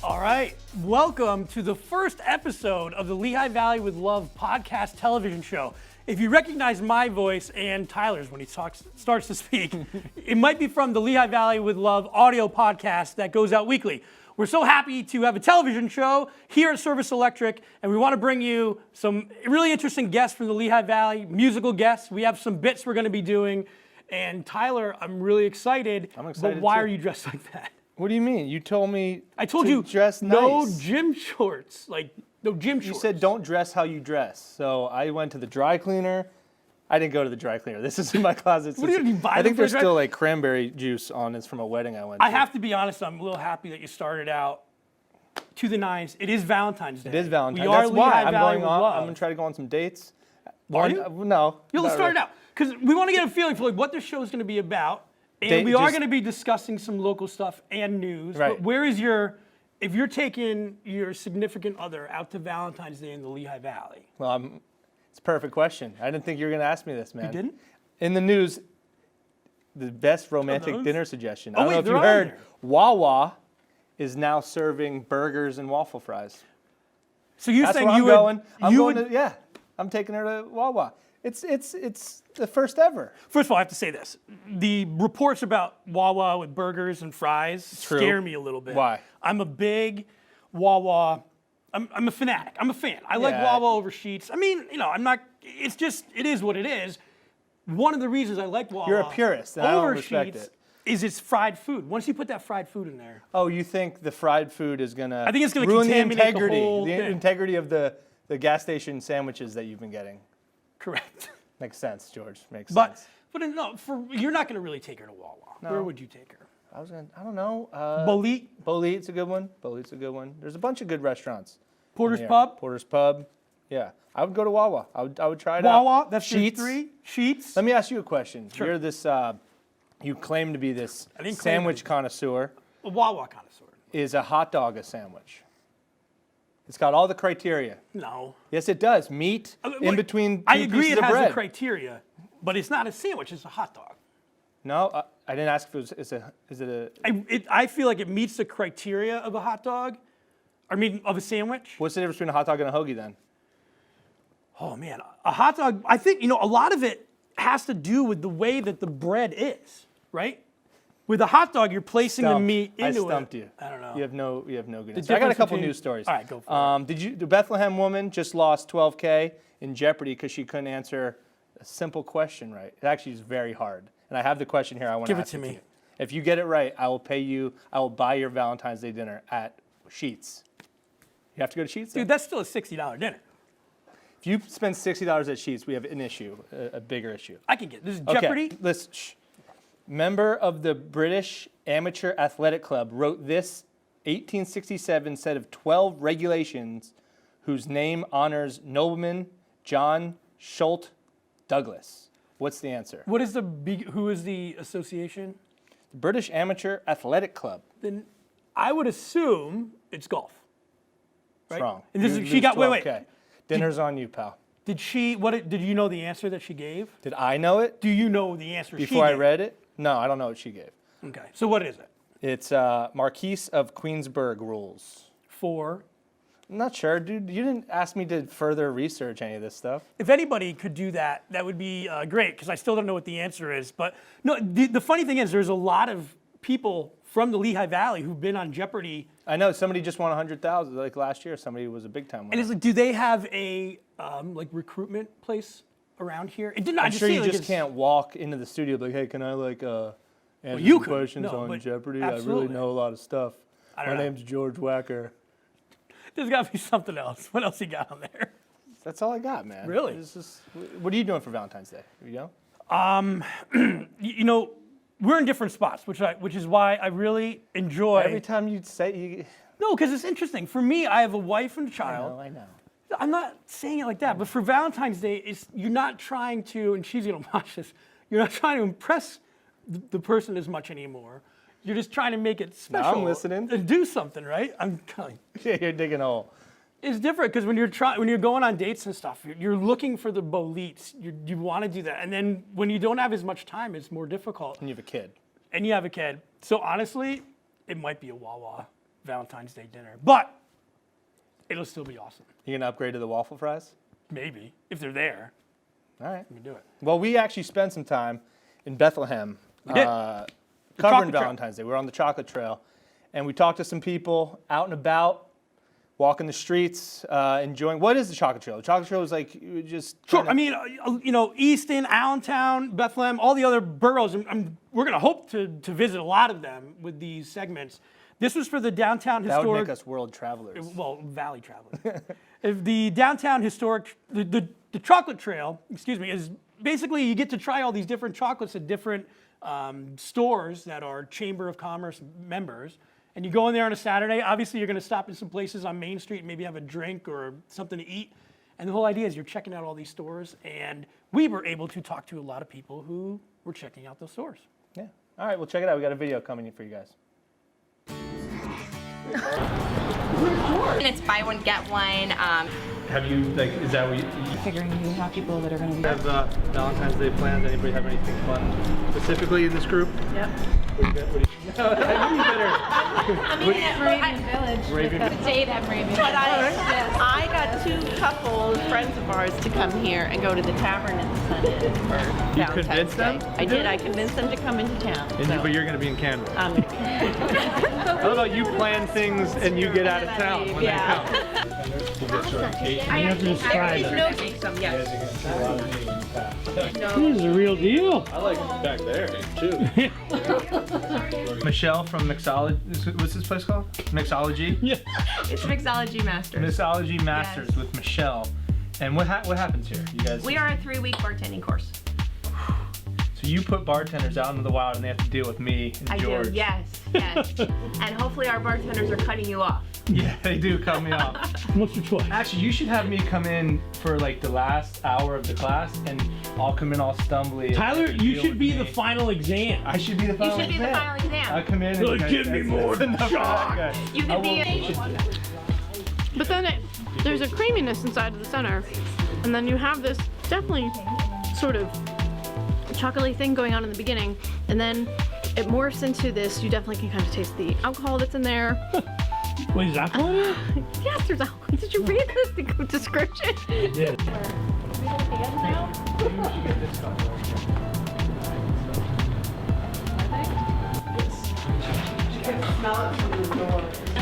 All right, welcome to the first episode of the Lehigh Valley with Love podcast television show. If you recognize my voice and Tyler's when he starts to speak, it might be from the Lehigh Valley with Love audio podcast that goes out weekly. We're so happy to have a television show here at Service Electric, and we want to bring you some really interesting guests from the Lehigh Valley, musical guests. We have some bits we're going to be doing, and Tyler, I'm really excited. I'm excited but why too. are you dressed like that? What do you mean? You told me I told to you dress no nice. gym shorts, no gym shorts. You said don't dress how you dress. So I went to the dry cleaner. I didn't go to the dry cleaner. This is in my closet. What do you buy I think them there's for still like cranberry juice on. It's from a wedding I went to. I have to be honest, I'm a little happy that you started out to the nines. It is Valentine's Day. It is Valentine's. We are That's Lehigh why I'm Valley going with on. Love. I'm gonna try to go on some dates. Are you? No. Let's not start really. it out because we want to get a feeling for what this show is going to be about, and Date- we are just- going to be discussing some local stuff and news. Right. But where is if you're taking your significant other out to Valentine's Day in the Lehigh Valley? Well, it's a perfect question. I didn't think you were gonna ask me this, man. You didn't? In the news, the best romantic those? dinner suggestion. Oh, I don't wait, know if they're you on heard. there. Wawa is now serving burgers and waffle fries. So you're That's saying where you I'm going. I'm taking her to Wawa. It's the first ever. First of all, I have to say this. The reports about Wawa with burgers and fries True. scare me a little bit. Why? I'm a big Wawa. I'm a fanatic. I'm a fan. I like Yeah. Wawa over Sheetz. I mean, I'm not, it is what it is. One of the reasons I like Wawa You're a purist, and I over don't respect Sheetz it. is it's fried food. Once you put that fried food in there, Oh, you think the fried food is gonna? I think it's gonna ruin the contaminate the integrity, whole the thing. integrity of the gas station sandwiches that you've been getting. correct. Makes sense, George. Makes But sense. you're not going to really take her to Wawa. No. Where would you take her? I don't know. Bolit, Bolit's a good one. Bolit's a good one. There's a bunch of good restaurants. Porter's Yeah. Pub, Porter's Pub. Yeah, I would go to Wawa. I would try it out. Wawa. That's your Sheetz. three. Sheetz. Let me ask you a question. Sure. You're this. You claim to be this I didn't claim sandwich to. connoisseur. A Wawa connoisseur. Is a hot dog a sandwich? It's got all the criteria. No. Yes, it does. Meat in Look, between two I agree pieces it of has bread. the criteria, but it's not a sandwich, it's a hot dog. No, I didn't ask if it was. Is it a? I feel like it meets the criteria of a hot dog, of a sandwich. What's the difference between a hot dog and a hoagie then? Oh man, a hot dog, I think, a lot of it has to do with the way that the bread is, right? With a hot dog, you're placing the meat into it. I stumped you. I don't know. You have no good The answer. I got a difference couple between- news stories. All right, go for The Bethlehem woman just lost $12K in Jeopardy because she couldn't answer a simple question right. It actually is very hard. And I have the question here. I want Give to it ask to it me. you. If you get it right, I will pay you. I will buy your Valentine's Day dinner at Sheetz. You have to go to Sheetz. Dude, that's still a $60 dinner. If you spend $60 at Sheetz, we have an issue, a bigger issue. I can get this. Is Okay, Jeopardy? listen. Member of the British Amateur Athletic Club wrote this 1867 set of 12 regulations whose name honors nobleman John Schultz Douglas. What's the answer? What is who is the association? The British Amateur Athletic Club. Then I would assume it's golf. It's Right? wrong. And this You is, she lose got, wait. 12K. Dinner's on you, pal. Did you know the answer that she gave? Did I know it Do you know the answer before she I gave? read it? No, I don't know what she gave. Okay, so what is it? It's Marquis of Queensberg rules. For, I'm not sure, dude. You didn't ask me to further research any of this stuff. if anybody could do that, that would be great, because I still don't know what the answer is. But no, the funny thing is there's a lot of people from the Lehigh Valley who've been on Jeopardy. I know somebody just won 100,000. Like last year, somebody was a big time winner. And it's like, do they have a recruitment place around here? It did not I'm just sure say, you like, just it's- can't walk into the studio and be like, hey, can I answer you some could. questions No, on but Jeopardy? I absolutely. really know a lot of stuff. I My don't know. name's George Wacker. There's got to be something else. What else you got on there? That's all I got, man. Really? What are you doing for Valentine's Day? You know? We're in different spots, which is why I really enjoy. Every time you say, No, because it's interesting. For me, I have a wife and a child. I know. I'm not saying it like that, but for Valentine's Day, you're not trying to, and she's gonna watch this, you're not trying to impress the person as much anymore. You're just trying to make it special. I'm listening. And do something, right? I'm telling you. Yeah, you're digging a hole. It's different because when you're going on dates and stuff, you're looking for the bolites. You want to do that, and then when you don't have as much time, it's more difficult. And you have a kid. And you have a kid, so honestly, it might be a Wawa Valentine's Day dinner. But it'll still be awesome. You gonna upgrade to the waffle fries? Maybe, if they're there. All right. We can do it. Well, we actually spent some time in Bethlehem did. covering chocolate trail. Valentine's Day. We were on the chocolate trail, and we talked to some people out and about, walking the streets, enjoying. What is the chocolate trail? The chocolate trail is like you just. Sure. I mean, Easton, Allentown, Bethlehem, all the other boroughs. We're going to hope to visit a lot of them with these segments. This was for the downtown that would historic. make us world travelers. Well, valley travelers. If the downtown historic, the chocolate trail, is basically you get to try all these different chocolates at different stores that are Chamber of Commerce members. And you go in there on a Saturday. Obviously, you're going to stop in some places on Main Street and maybe have a drink or something to eat. And the whole idea is you're checking out all these stores. And we were able to talk to a lot of people who were checking out those stores. Yeah. All right, well, check it out. We got a video coming in for you guys. And it's buy one, get one. Have you, is that what you Figuring you have people that are going to be. have Valentine's Day plans? Anybody have anything fun specifically in this group? Yep. What do you I knew you better. I'm eating at Moravian Village. Raven- With Jade at Moravian But Village. I got two couples, friends of ours, to come here and go to the tavern in the Sunday for Valentine's convinced Day. them? I did. I convinced them to come into town. But you're going to be in Canada. How How about you plan things and you get out of town when they come? I have to describe it. This is a real deal. I like back there too. Michelle from Mixology. What's this place called? Mixology? Yeah. It's Mixology Masters. Mixology Masters with Michelle. And what happens here? You guys. We are a 3-week bartending course. So you put bartenders out into the wild and they have to deal with me and I George. do, yes. And hopefully our bartenders are cutting you off. Yeah, they do cut me off. What's your choice? Actually, you should have me come in for like the last hour of the class and I'll come in all stumbly. Tyler, and you deal should with be me. the final exam. I should be the final should be the exam. final exam. I'll come in and Like, give me more enough for that shot. guy. You I could be will- But then there's a creaminess inside of the center. And then you have this definitely sort of chocolatey thing going on in the beginning. And then it morphs into this. You definitely can kind of taste the alcohol that's in there. Wait, is that one? Yes, there's alcohol. Did you read the description? Yeah.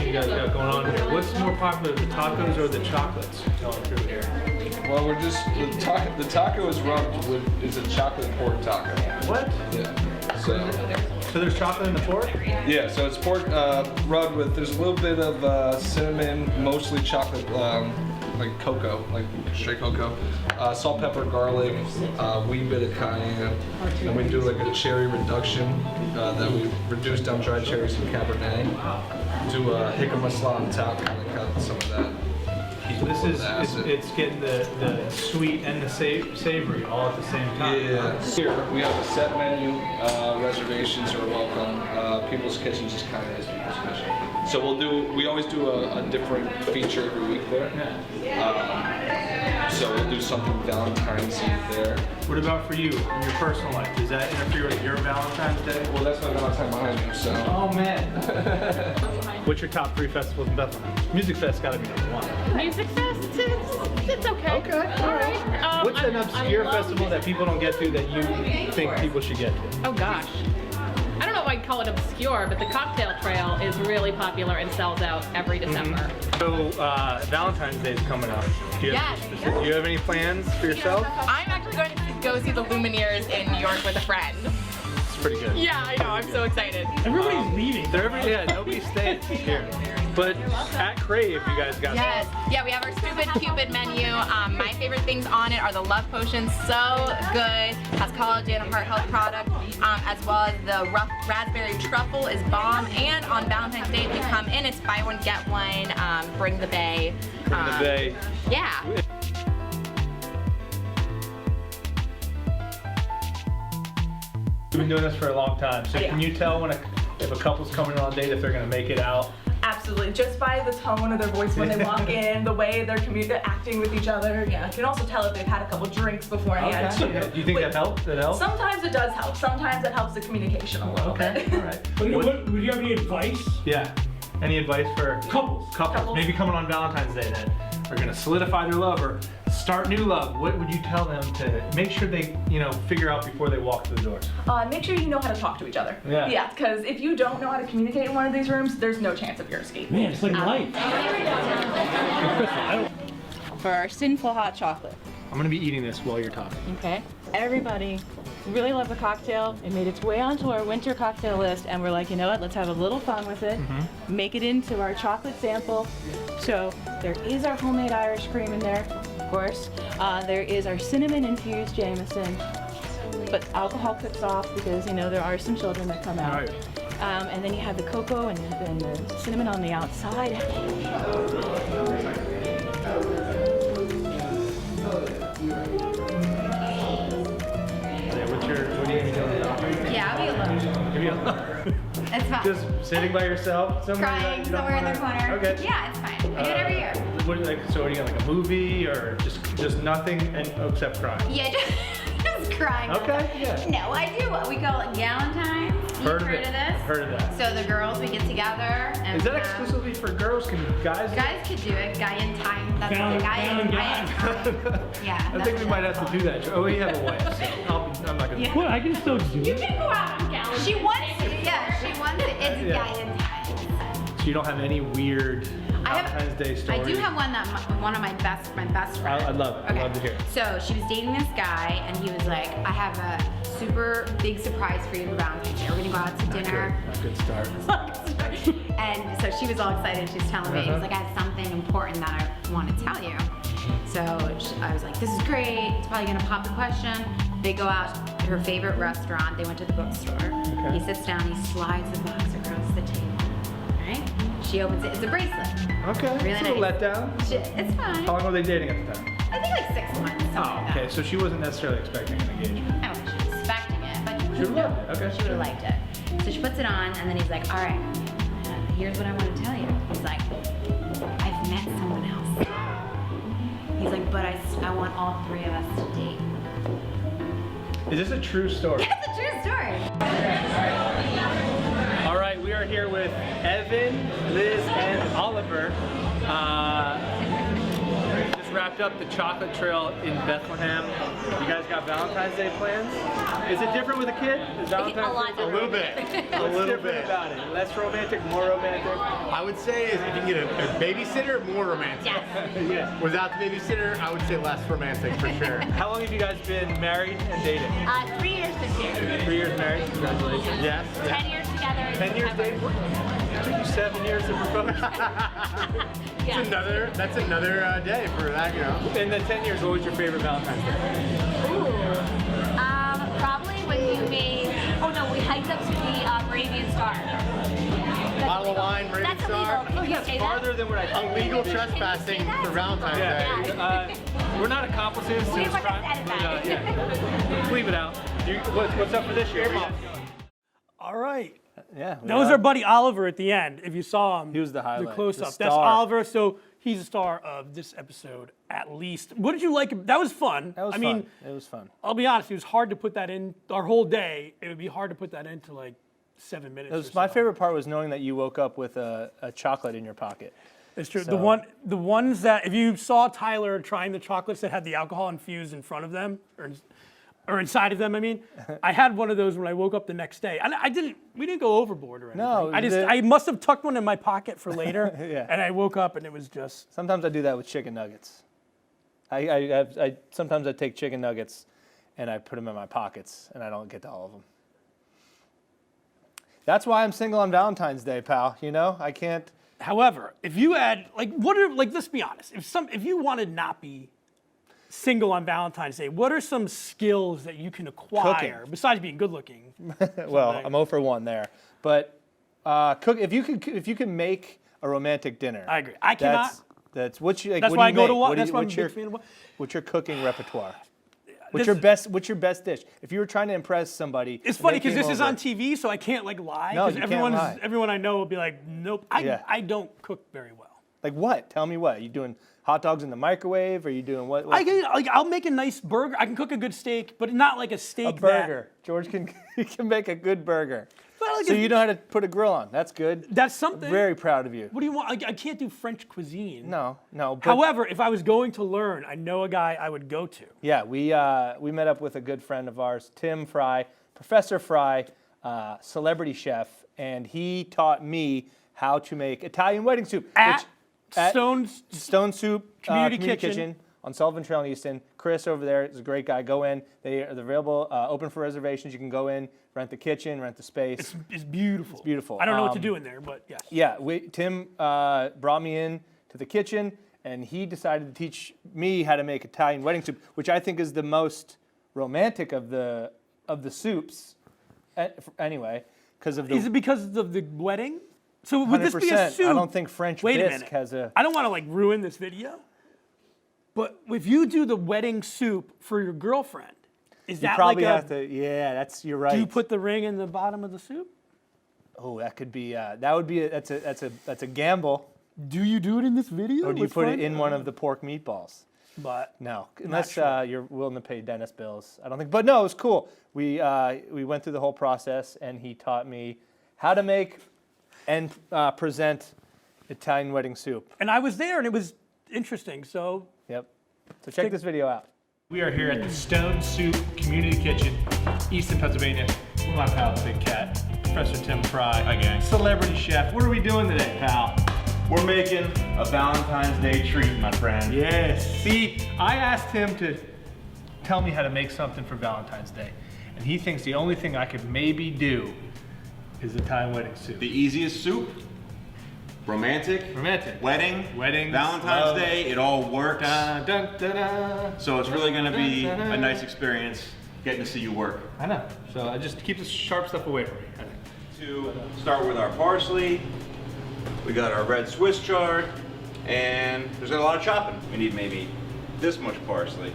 You guys got going on here. What's more popular, the tacos or the chocolates going through here? Well, we're just the taco is rubbed with it's a chocolate pork taco. What? Yeah. So there's chocolate in the pork? Yeah. So it's pork rubbed with. There's a little bit of cinnamon, mostly chocolate, like cocoa, like straight cocoa, salt, pepper, garlic, wee bit of cayenne, and we do like a cherry reduction that we reduce down dried cherries and Cabernet. Do a jicama slaw on top, kind of cut some of that. So this is, it's getting the sweet and the savory all at the same time. Yeah. Here we have a set menu. Reservations are welcome. People's Kitchen just kind of is People's Kitchen. So we always do a different feature every week there. So we'll do something Valentine's Eve there. What about for you in your personal life? Does that interfere with your Valentine's Day? Well, that's my Valentine behind me. So. Oh man. What's your top 3 festivals in Bethlehem? Music Fest gotta be number 1. Music Fest, it's okay. Okay, all right. What's an obscure festival that people don't get to that you think people should get to? Oh gosh. I don't know if I'd call it obscure, but the cocktail trail is really popular and sells out every December. So Valentine's Day is coming up. Do you have any plans for yourself? I'm actually going to go see the Lumineers in New York with a friend. It's pretty good. Yeah, I know. I'm so excited. Everybody's leaving. Nobody's staying here. But at Crave, you guys got Yes. Yeah, we have our Stupid Cupid menu. My favorite things on it are the Love Potion, so good. Has collagen and heart health product, as well as the raspberry truffle is bomb. And on Valentine's Day, if you come in, it's buy one, get one. Bring the bay. Bring the bay. Yeah. You've been doing this for a long time. So can you tell if a couple's coming on a date if they're gonna make it out? Absolutely, just by the tone of their voice when they walk in, the way they're acting with each other. Yeah, you can also tell if they've had a couple drinks beforehand too. Do you think that helps? Sometimes it does help. Sometimes it helps the communication a little bit. All right. Would you have any advice? Yeah. Any advice for couples maybe coming on Valentine's Day that are going to solidify their love or start new love? What would you tell them to make sure they, figure out before they walk through the doors? Make sure you know how to talk to each other. Yeah. Yeah, because if you don't know how to communicate in one of these rooms, there's no chance of your escape. Man, it's like life. For our sinful hot chocolate. I'm going to be eating this while you're talking. Okay. Everybody really loved the cocktail. It made its way onto our winter cocktail list, and we're like, you know what? Let's have a little fun with it. Make it into our chocolate sample. So there is our homemade Irish cream in there, of course. There is our cinnamon-infused Jameson, but alcohol cooks off because there are some children that come out. Right. And then you have the cocoa and the cinnamon on the outside. What are you doing now? Yeah, I'll be alone. It's fine. Just sitting by yourself? Crying somewhere in the corner. Okay. Yeah, it's fine. I do it every year. So are you like a movie or just nothing except crying? Yeah, just crying. Okay, yeah. No, I do. We call it Galentine's. Heard of this? Heard of that. So the girls, we get together. And Is that exclusively for girls? Can guys? Guys could do it. Galentine. That's the Galentine. Yeah. I think we might have to do that. Oh, we have a wife, so I'm not gonna. Well, I can still do You it. can go out on Galentine's. She wants to. Yeah, she wants it. It's Yeah. Galentine. So you don't have any weird Valentine's Day stories? I do have one that one of my best friends. I'd love it. I'd love to hear it. So she was dating this guy, and he was like, "I have a super big surprise for you for Valentine's Day. We're gonna go out to dinner." Not good start. And so she was all excited. She was telling me, he was like, "I have something important that I want to tell you." So I was like, "This is great. It's probably gonna pop the question." They go out to her favorite restaurant. They went to the bookstore. He sits down. He slides the box across the table. Right? She opens it. It's a bracelet. Okay. Really it's a nice. letdown. It's fine. How long were they dating at the time? I think like 6 months. Something like that. Okay, so she wasn't necessarily expecting an engagement. I don't think she was expecting it, but She would've loved it, okay. She would have liked it. So she puts it on, and then he's like, "All right, here's what I want to tell you." He's like, "I've met someone else." He's like, "But I want all 3 of us to date." Is this a true story? It's a true story. All right, we are here with Evan, Liz, and Oliver. Just wrapped up the chocolate trail in Bethlehem. You guys got Valentine's Day plans? Is it different with a kid? Is Valentine's A lot Day different. A little bit. What's different about it? Less romantic, more romantic? I would say is if you can get a babysitter, more romantic. Yes. Yes. Without the babysitter, I would say less romantic for sure. How long have you guys been married and dating? 3 years this year. 3 years married? Congratulations. Yes. 10 years together. 10 years dating? It took you 7 years to propose. That's another day for that, In the 10 years, what was your favorite Valentine's Day? Ooh. Probably when you made, we hiked up to the Moravian Star. Bottle of wine, Raven That's Star. illegal. Can you say Farther than what I thought. Illegal trespassing for Valentine's Day. We're not accomplices. We to were this crime. gonna edit that. Yeah. Leave it out. What's up for this year? All right. Yeah. That was our buddy Oliver at the end. If you saw him, He was the highlight, the close-up. the That's star. Oliver. So he's the star of this episode, at least. What did you like? That was fun. That was I fun. mean, It was fun. I'll be honest. It was hard to put that in our whole day. It would be hard to put that into like 7 minutes. It was, or my so. favorite part was knowing that you woke up with a chocolate in your pocket. It's true. So- The ones that if you saw Tyler trying the chocolates that had the alcohol infused in front of them or inside of them, I mean, I had one of those when I woke up the next day. And we didn't go overboard or anything. No, I must have tucked one in my pocket for later. Yeah. And I woke up and it was just. Sometimes I do that with chicken nuggets. Sometimes I take chicken nuggets and I put them in my pockets and I don't get to all of them. That's why I'm single on Valentine's Day, pal. I can't. However, if you had let's be honest. If you want to not be single on Valentine's Day, what are some skills that you can acquire besides being good looking? Well, I'm 0 for 1 there. But cook if you can make a romantic dinner. I agree. I cannot. That's what you like. That's what why I do you go to make? one. What do That's you- why I'm a what's big your fan of one. What's your cooking repertoire? This- What's your best dish? If you were trying to impress somebody, It's and funny they because came this is over- on TV, so I can't lie. No, 'cause you can't lie. everyone I know will be like, nope. Yeah. I don't cook very well. Like what? Tell me what. Are you doing hot dogs in the microwave? Are you doing what? I'll make a nice burger. I can cook a good steak, but not like a steak. A burger. George can he can make a good burger. But like So you know how to put a grill on. That's good. That's something. Very proud of you. What do you want? I can't do French cuisine. No. But However, if I was going to learn, I know a guy I would go to. yeah, we met up with a good friend of ours, Tim Fry, Professor Fry, celebrity chef, and he taught me how to make Italian wedding soup. At Stone Soup Community Kitchen on Sullivan Trail in Easton. Chris over there is a great guy. Go in. They're available, open for reservations. You can go in, rent the kitchen, rent the space. It's beautiful. It's beautiful. I don't know what to do in there, but yes. Yeah, Tim brought me in to the kitchen, and he decided to teach me how to make Italian wedding soup, which I think is the most romantic of the soups. Anyway, because of the. Is it because of the wedding? So would this be a soup? I don't think French bisque has a. I don't want to like ruin this video, but if you do the wedding soup for your girlfriend, is You that probably like have to. Yeah, you're right. Do you put the ring in the bottom of the soup? Oh, that could be. That would be. That's a gamble. Do you do it in this video? Or do you put it in one of the pork meatballs? But no, unless you're willing to pay dentist bills. I don't think. But no, it was cool. We went through the whole process, and he taught me how to make and present Italian wedding soup. And I was there, and it was interesting. So yep. So check this video out. We are here at the Stone Soup Community Kitchen, Easton, Pennsylvania. With my pal, the Big Cat, Professor Tim Fry. Hi, gang. Celebrity chef. What are we doing today, pal? We're making a Valentine's Day treat, my friend. Yes. See, I asked him to tell me how to make something for Valentine's Day, and he thinks the only thing I could maybe do is Italian wedding soup. The easiest soup, romantic, wedding, Valentine's love. Day, it all works. Dun, dun, dun, dun. So it's really gonna be a nice experience getting to see you work. I know. So I just keep the sharp stuff away from me, I think. To start with our parsley, we got our red Swiss chard, and there's a lot of chopping. We need maybe this much parsley.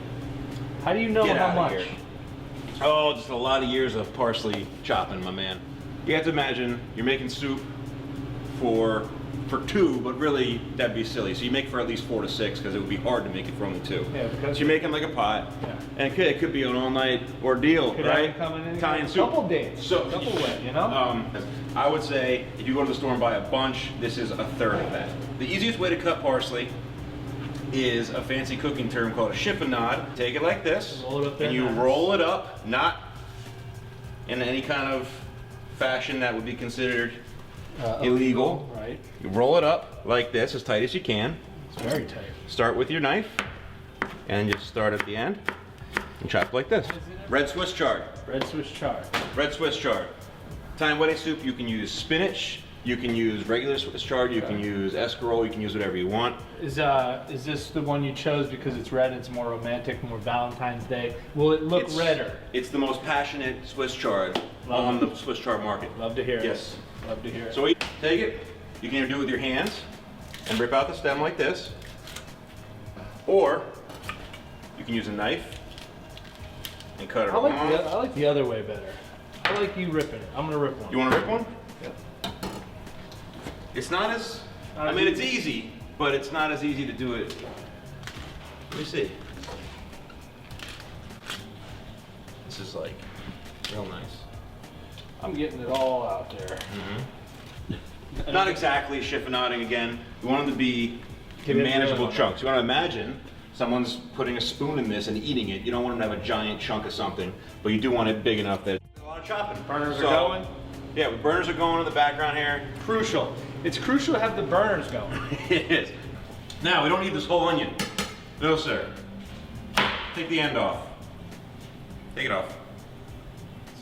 How do you know Get how out much? of here. Oh, just a lot of years of parsley chopping, my man. You have to imagine you're making soup for two, but really that'd be silly. So you make for at least 4 to 6 because it would be hard to make it for only 2. Yeah, because so you make them like a pot, and it could be an all-night ordeal, Could right? come in Italian a soup. couple days, couple way, you know? I would say if you go to the store and buy a bunch, this is a third of that. The easiest way to cut parsley is a fancy cooking term called a chiffonade. Take it like this, Roll it up there, and you nice. roll it up, not in any kind of fashion that would be considered illegal. Right. You roll it up like this, as tight as you can. It's very tight. Start with your knife, and just start at the end, and chop like this. Red Swiss chard. Red Swiss chard. Red Swiss chard. Italian wedding soup, you can use spinach, you can use regular Swiss chard, you can use escarole, you can use whatever you want. Is this the one you chose because it's red, it's more romantic, more Valentine's Day? Will it look redder? It's the most passionate Swiss chard on the Swiss chard market. Love to hear it. Yes. Love to hear it. So you take it, you can either do it with your hands and rip out the stem like this, or you can use a knife and cut it I off. like the other way better. I like you ripping it. I'm gonna rip one. You want to rip one? Yep. It's not as, I mean, it's easy, but it's not as easy to do it. Let me see. This is like real nice. I'm getting it all out there. Not exactly chiffonading again. You want them to be Give it manageable a- chunks. You want to imagine someone's putting a spoon in this and eating it. You don't want them to have a giant chunk of something, but you do want it big enough that a lot of chopping. Burners are going? Yeah, burners are going in the background here. Crucial. It's crucial to have the burners going. It is. Now, we don't need this whole onion. No, sir. Take the end off. Take it off.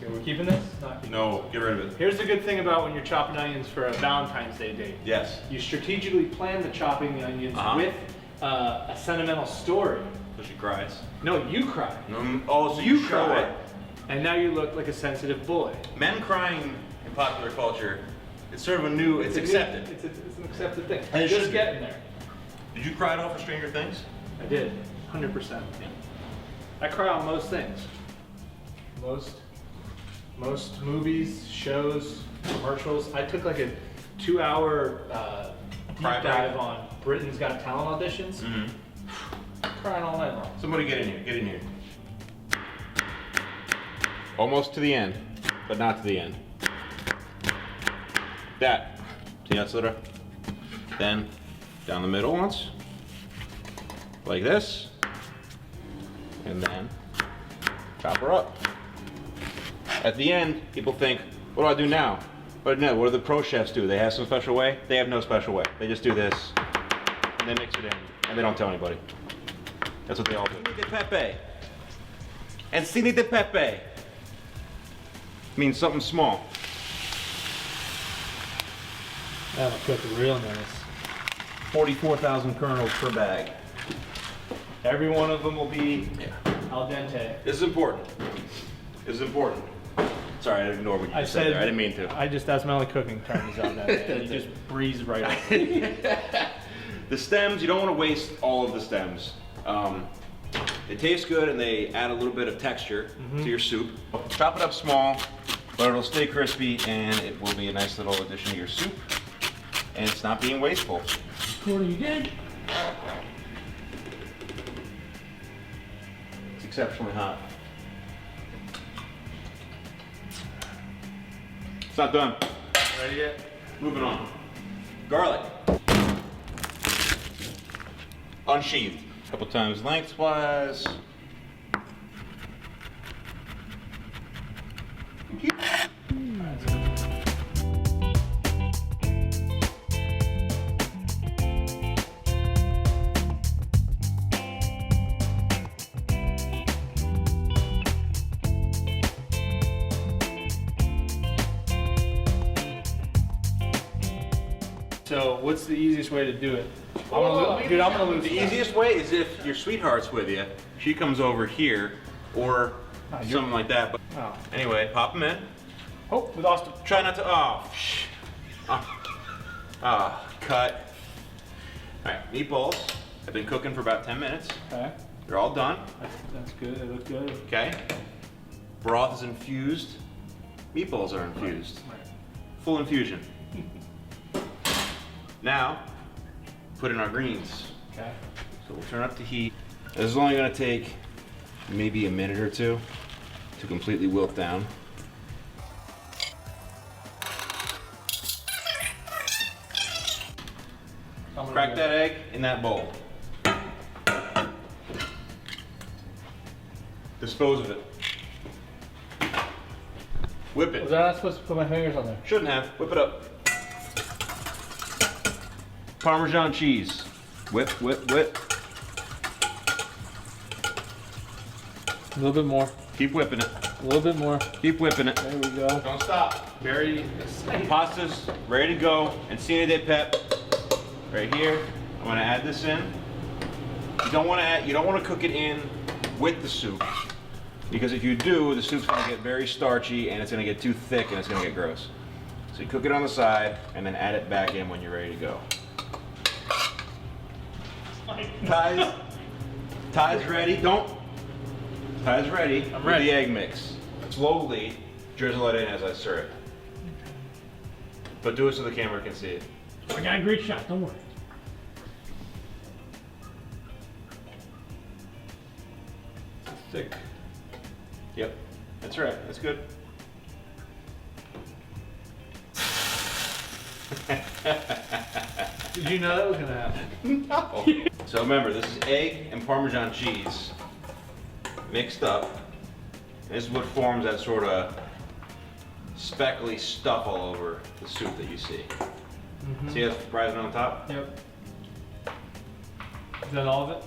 So we're keeping this? No, get rid of it. Here's the good thing about when you're chopping onions for a Valentine's Day date. Yes. You strategically plan the chopping the onions with a sentimental story. So she cries. No, you cry. Oh, so you show cry, it. and now you look like a sensitive boy. Men crying in popular culture, it's sort of a new, it's accepted. It's an accepted thing. And it Just should be. getting there. Did you cry at all for Stranger Things? I did, 100%. I cry on most things. Most movies, shows, commercials. I took like a 2-hour deep Cry dive break? on Britain's Got Talent auditions. Crying all night long. Somebody get in here, get in here. Almost to the end, but not to the end. That. See that slitter? Then down the middle once, like this, and then chop her up. At the end, people think, what do I do now? But no, what do the pro chefs do? They have some special way? They have no special way. They just do this, and they mix it in, and they don't tell anybody. That's what they all do. Cine de pepe. And cine de pepe means something small. That'll cook real nice. 44,000 kernels per bag. Every one of them will be al dente. This is important. This is important. Sorry, I ignored what you just said there. I didn't mean to. That's my only cooking term is al dente. You just breeze right over. The stems, you don't want to waste all of the stems. They taste good and they add a little bit of texture to your soup. Chop it up small, but it'll stay crispy and it will be a nice little addition to your soup. And it's not being wasteful. What are you did? It's exceptionally hot. It's not done. Ready yet? Moving on. Garlic. Unsheathed. A couple times lengthwise. So what's the easiest way to do it? I'm gonna lose. The easiest way is if your sweetheart's with you. She comes over here, or something like that. But anyway, pop them in. Oh, we lost him. Try not to. Cut. All right, meatballs have been cooking for about 10 minutes. Okay. They're all done. That's good. They look good. Okay. Broth is infused. Meatballs are infused. Right. Full infusion. Now, put in our greens. Okay. So we'll turn up the heat. This is only going to take maybe a minute or two to completely wilt down. Crack that egg in that bowl. Dispose of it. Whip it. Was I not supposed to put my fingers on there? Shouldn't have. Whip it up. Parmesan cheese. Whip, whip, whip. A little bit more. Keep whipping it. A little bit more. Keep whipping it. There we go. Don't stop. Very pasta's ready to go. And cine de pep right here. I'm gonna add this in. You don't want to cook it in with the soup, because if you do, the soup's gonna get very starchy and it's gonna get too thick and it's gonna get gross. So you cook it on the side and then add it back in when you're ready to go. Ty's ready. Ty's ready. I'm ready. With the egg mix. Slowly drizzle it in as I stir it. But do it so the camera can see it. I got a great shot, don't worry. Thick. Yep. That's right. That's good. Did you know that was gonna happen? No. So remember, this is egg and Parmesan cheese mixed up. And this is what forms that sort of speckly stuff all over the soup that you see. See that rising on top? Yep. Is that all of it?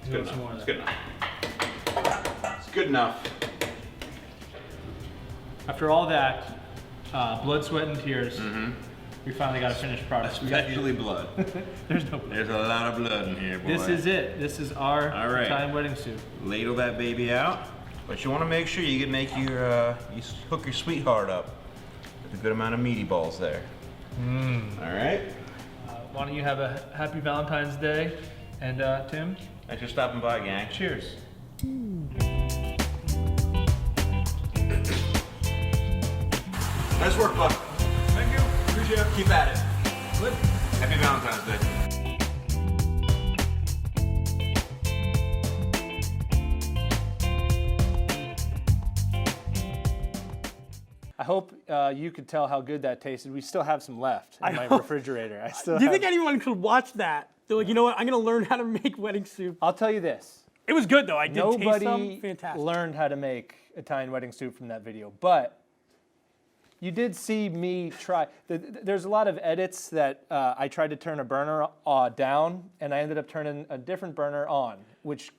It's good enough. It's good enough. It's good enough. After all that, blood, sweat, and tears, we finally got a finished product. Especially blood. There's no blood. There's a lot of blood in here, boy. This is it. This is our Italian wedding soup. Ladle that baby out. But you want to make sure you can make your, you hook your sweetheart up with a good amount of meaty balls there. All right. Why don't you have a happy Valentine's Day? And Tim? Thanks for stopping by, gang. Cheers. Nice work, Buck. Thank you. Appreciate it. Keep at it. Good. Happy Valentine's Day. I hope you could tell how good that tasted. We still have some left in my refrigerator. Do you think anyone could watch that? They're like, you know what? I'm going to learn how to make wedding soup. I'll tell you this. It was good, though. I did taste some. Nobody Fantastic. learned how to make Italian wedding soup from that video, but you did see me try. There's a lot of edits that I tried to turn a burner down, and I ended up turning a different burner on, which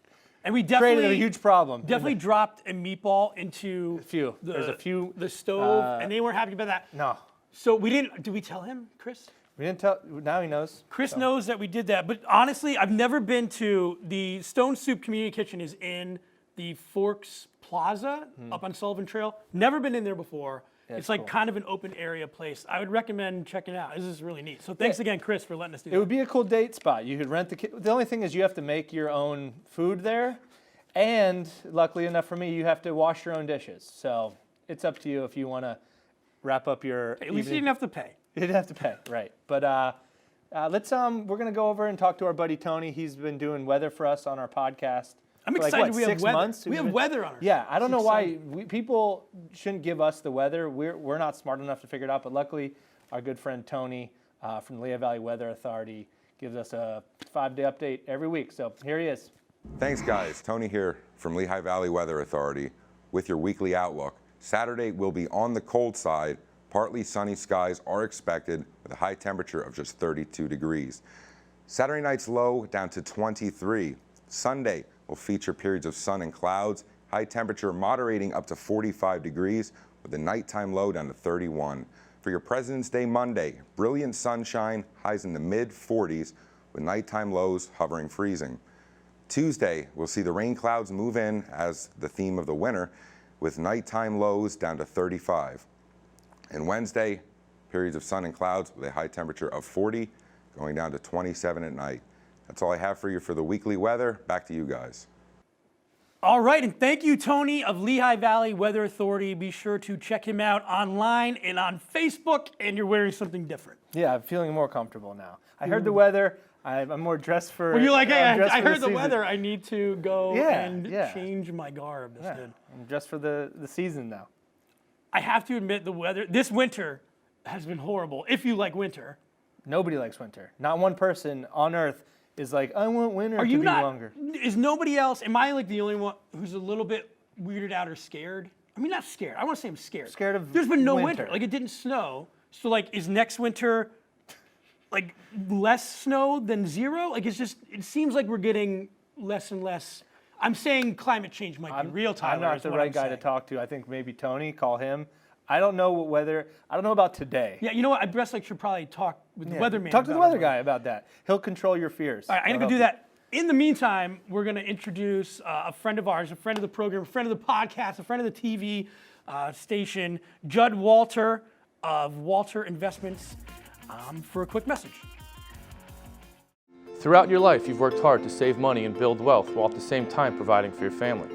we definitely created a huge problem. Definitely dropped a meatball into There's a few. the stove, and they weren't happy about that. No. So we didn't. Did we tell him, Chris? We didn't tell. Now he knows. Chris knows that we did that. But honestly, I've never been to the Stone Soup Community Kitchen. Is in the Forks Plaza up on Sullivan Trail. Never been in there before. Yeah, it's like cool. kind of an open area place. I would recommend checking it out. This is really neat. So thanks again, Chris, for letting us do that. It would be a cool date spot. You could rent the only thing is you have to make your own food there. And luckily enough for me, you have to wash your own dishes. So it's up to you if you want to wrap up your At least you didn't have to pay. You didn't have to pay, right. But let's we're going to go over and talk to our buddy Tony. He's been doing weather for us on our podcast. I'm for excited we have 6 weather. months? We have weather on our Yeah, show. I don't It's know why exciting. people shouldn't give us the weather. We're not smart enough to figure it out, but luckily our good friend Tony from the Lehigh Valley Weather Authority gives us a 5-day update every week. So here he is. Thanks, guys. Tony here from Lehigh Valley Weather Authority with your weekly outlook. Saturday will be on the cold side. Partly sunny skies are expected with a high temperature of just 32 degrees. Saturday night's low down to 23. Sunday will feature periods of sun and clouds. High temperature moderating up to 45 degrees with a nighttime low down to 31. For your President's Day Monday, brilliant sunshine, highs in the mid-40s with nighttime lows hovering freezing. Tuesday, we'll see the rain clouds move in as the theme of the winter with nighttime lows down to 35. And Wednesday, periods of sun and clouds with a high temperature of 40, going down to 27 at night. That's all I have for you for the weekly weather. Back to you guys. All right, and thank you, Tony of Lehigh Valley Weather Authority. Be sure to check him out online and on Facebook, and you're wearing something different. Yeah, I'm feeling more comfortable now. I heard the weather. I'm more dressed for. Well, you're like, hey, dressed I for heard the season. weather. I need to go and yeah. change my garb. That's good. I'm dressed for the season now. I have to admit, the weather this winter has been horrible. If you like winter. Nobody likes winter. Not one person on earth is like, I want winter to be longer. Is nobody else, am I like the only one who's a little bit weirded out or scared? I mean, not scared. I want to say I'm scared. Scared of There's been no winter. winter. Like, it didn't snow. So, like, is next winter, like, less snow than zero? Like, it's just, it seems like we're getting less and less. I'm saying climate change might be real, Tyler. I'm not is the what right I'm guy saying. to talk to. I think maybe Tony, call him. I don't know what weather, I don't know about today. Yeah, you know what? I best like should probably talk with the weatherman. Talk to the about weather it. guy about that. He'll control your fears. All right, I'm going to go do that. In the meantime, we're going to introduce a friend of ours, a friend of the program, a friend of the podcast, a friend of the TV station, Judd Walter of Walter Investments, for a quick message. Throughout your life, you've worked hard to save money and build wealth while at the same time providing for your family.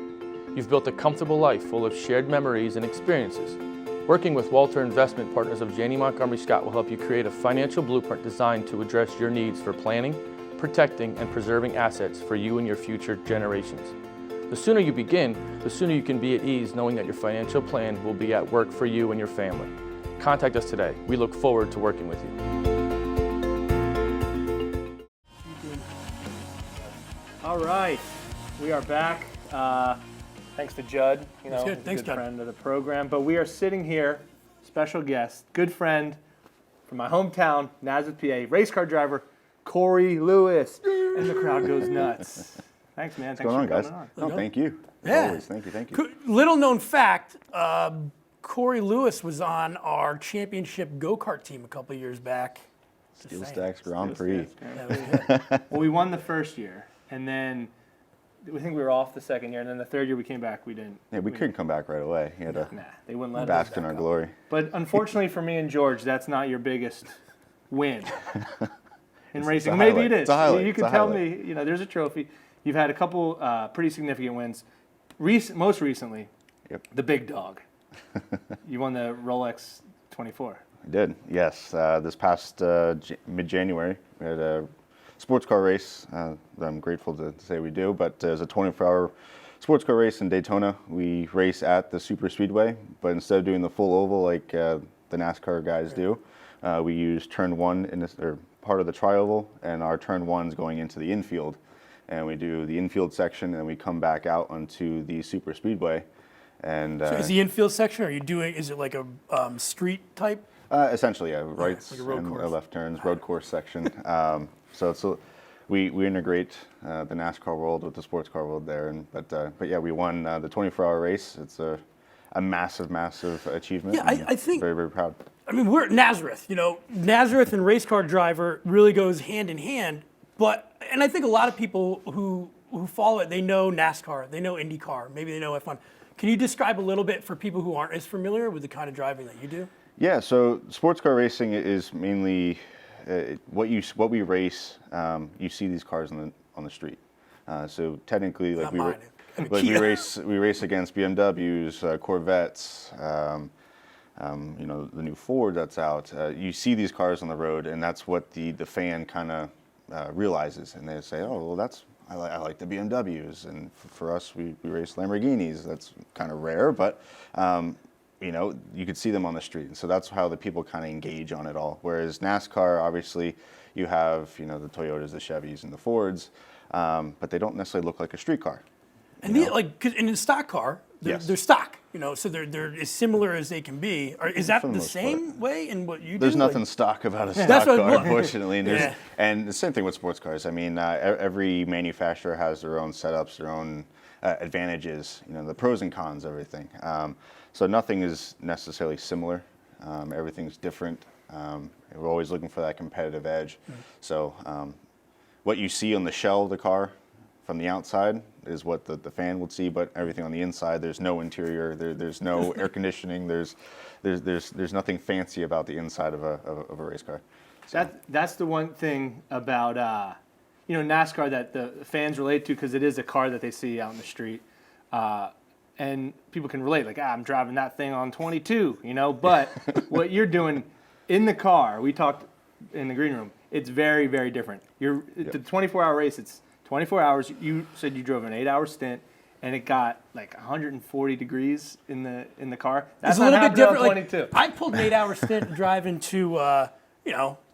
You've built a comfortable life full of shared memories and experiences. Working with Walter Investment Partners of Janney Montgomery Scott will help you create a financial blueprint designed to address your needs for planning, protecting, and preserving assets for you and your future generations. The sooner you begin, the sooner you can be at ease knowing that your financial plan will be at work for you and your family. Contact us today. We look forward to working with you. All right, we are back. Thanks to Judd, That's good. he's Thanks, a good Judd. friend of the program. But we are sitting here, special guest, good friend from my hometown, Nazareth, PA, race car driver, Corey Lewis, and the crowd goes nuts. Thanks, man. What's going on, guys? No, thank you. As Yeah. always, thank you. Little known fact, Corey Lewis was on our championship go-kart team a couple years back. Steel Stacks Grand Prix. Well, we won the first year, and then we think we were off the second year, and then the third year we came back, we didn't. Yeah, we couldn't come back right away. You had to They wouldn't let us bask in our glory. But unfortunately for me and George, that's not your biggest win in racing. a Maybe highlight. it is. It's a highlight. You It's can a tell highlight. me, there's a trophy. You've had a couple pretty significant wins. Most recently, the big dog. You won the Rolex 24. I did, yes. This past mid-January, we had a sports car race that I'm grateful to say we do, but it was a 24-hour sports car race in Daytona. We race at the super speedway, but instead of doing the full oval like the NASCAR guys do, we use turn one in this, or part of the tri-oval, and our turn one's going into the infield. And we do the infield section, and we come back out onto the super speedway. And so is the infield section, are you doing, is it like a street type? Essentially, yeah, rights like a road and course. left turns, road course section. So it's we integrate the NASCAR world with the sports car world there. And but yeah, we won the 24-hour race. It's a massive achievement. Yeah, I think very, very proud. I mean, we're at Nazareth. Nazareth and race car driver really goes hand in hand. And I think a lot of people who follow it, they know NASCAR, they know IndyCar, maybe they know F1. Can you describe a little bit for people who aren't as familiar with the kind of driving that you do? Yeah, so sports car racing is mainly what we race. You see these cars on the street. So technically, like we race against BMWs, Corvettes. The new Ford that's out. You see these cars on the road, and that's what the fan kind of realizes, and they say, "Oh, well, I like the BMWs," and for us, we race Lamborghinis. That's kind of rare, but you could see them on the street, and so that's how the people kind of engage on it all. Whereas NASCAR, obviously, you have the Toyotas, the Chevys, and the Fords, but they don't necessarily look like a street car. And in a stock car, they're stock, so they're as similar as they can be. Is that the same way in what you do? There's nothing stock about a stock car, unfortunately. And the same thing with sports cars. I mean, every manufacturer has their own setups, their own advantages, the pros and cons, everything. So nothing is necessarily similar. Everything's different. We're always looking for that competitive edge. So what you see on the shell of the car from the outside is what the fan would see, but everything on the inside, there's no interior, there's no air conditioning, there's nothing fancy about the inside of a race car. So. That's the one thing about NASCAR that the fans relate to, because it is a car that they see out in the street, and people can relate. Like, I'm driving that thing on 22, But what you're doing in the car, we talked in the green room. It's very, very different. The 24-hour race. It's 24 hours. You said you drove an 8-hour stint, and it got like 140 degrees in the car. That's a little bit different. 22. I pulled an 8-hour stint driving to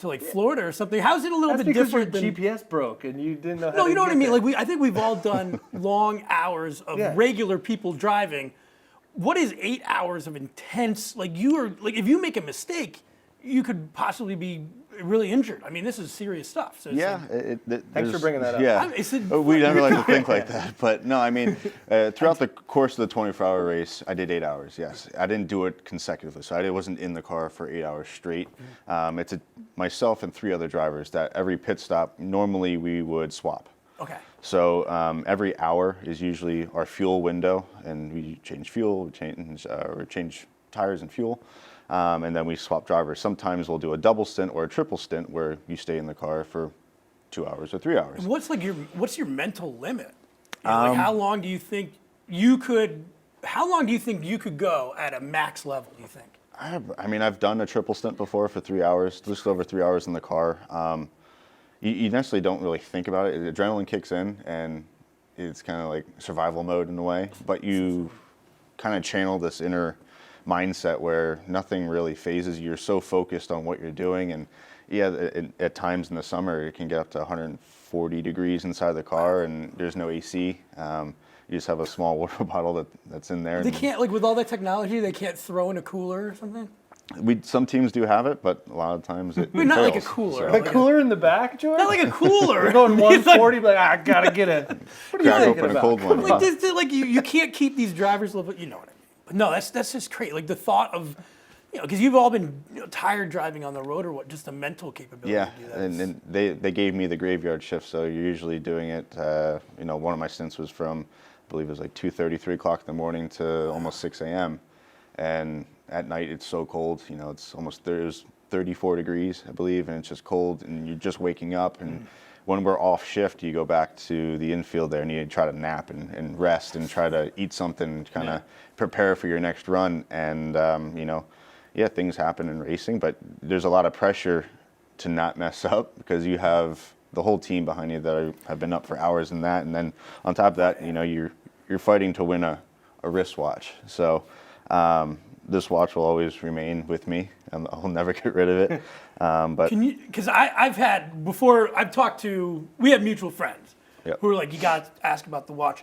like Florida or something. How's it a little bit different? Your GPS broke and you didn't know. No, you know what I mean. Like I think we've all done long hours of regular people driving. What is 8 hours of intense? Like if you make a mistake, you could possibly be really injured. I mean, this is serious stuff. So thanks for bringing that up. Yeah, we never like to think like that. But no, I mean, throughout the course of the 24-hour race, I did 8 hours, yes. I didn't do it consecutively, so I wasn't in the car for 8 hours straight. It's myself and 3 other drivers that every pit stop, normally we would swap. Okay. So every hour is usually our fuel window, and we change fuel, change tires and fuel. And then we swap drivers. Sometimes we'll do a double stint or a triple stint where you stay in the car for 2 hours or 3 hours. And what's your mental limit? How long do you think you could go at a max level, do you think? I mean, I've done a triple stint before for 3 hours, just over 3 hours in the car. You necessarily don't really think about it. Adrenaline kicks in, and it's kind of like survival mode in a way. But you kind of channel this inner mindset where nothing really phases you. You're so focused on what you're doing, and at times in the summer it can get up to 140 degrees inside the car, and there's no AC. You just have a small water bottle that's in there. They can't, like with all that technology, they can't throw in a cooler or something? Some teams do have it, but a lot of times it not fails, like a cooler. So. A cooler in the back, George? Not like a cooler. You're going 140, but I gotta get a. What are you thinking about? A cold one. Like you can't keep these drivers level. You know what I mean? But no, that's just crazy. Like the thought of, because you've all been tired driving on the road, or what? Just the mental capability. Yeah, to do that. and they gave me the graveyard shift, so you're usually doing it. One of my stints was from, I believe it was like 2:30, 3 o'clock in the morning to almost 6 a.m. And at night it's so cold. It's almost there's 34 degrees, I believe, and it's just cold, and you're just waking up. And when we're off shift, you go back to the infield there, and you try to nap and rest and try to eat something, kind of prepare for your next run. And things happen in racing, but there's a lot of pressure to not mess up because you have the whole team behind you that have been up for hours in that, and then on top of that, you're you're fighting to win a wristwatch. So this watch will always remain with me. I'll never get rid of it. But because I've talked to, we have mutual friends who are like, you got to ask about the watch.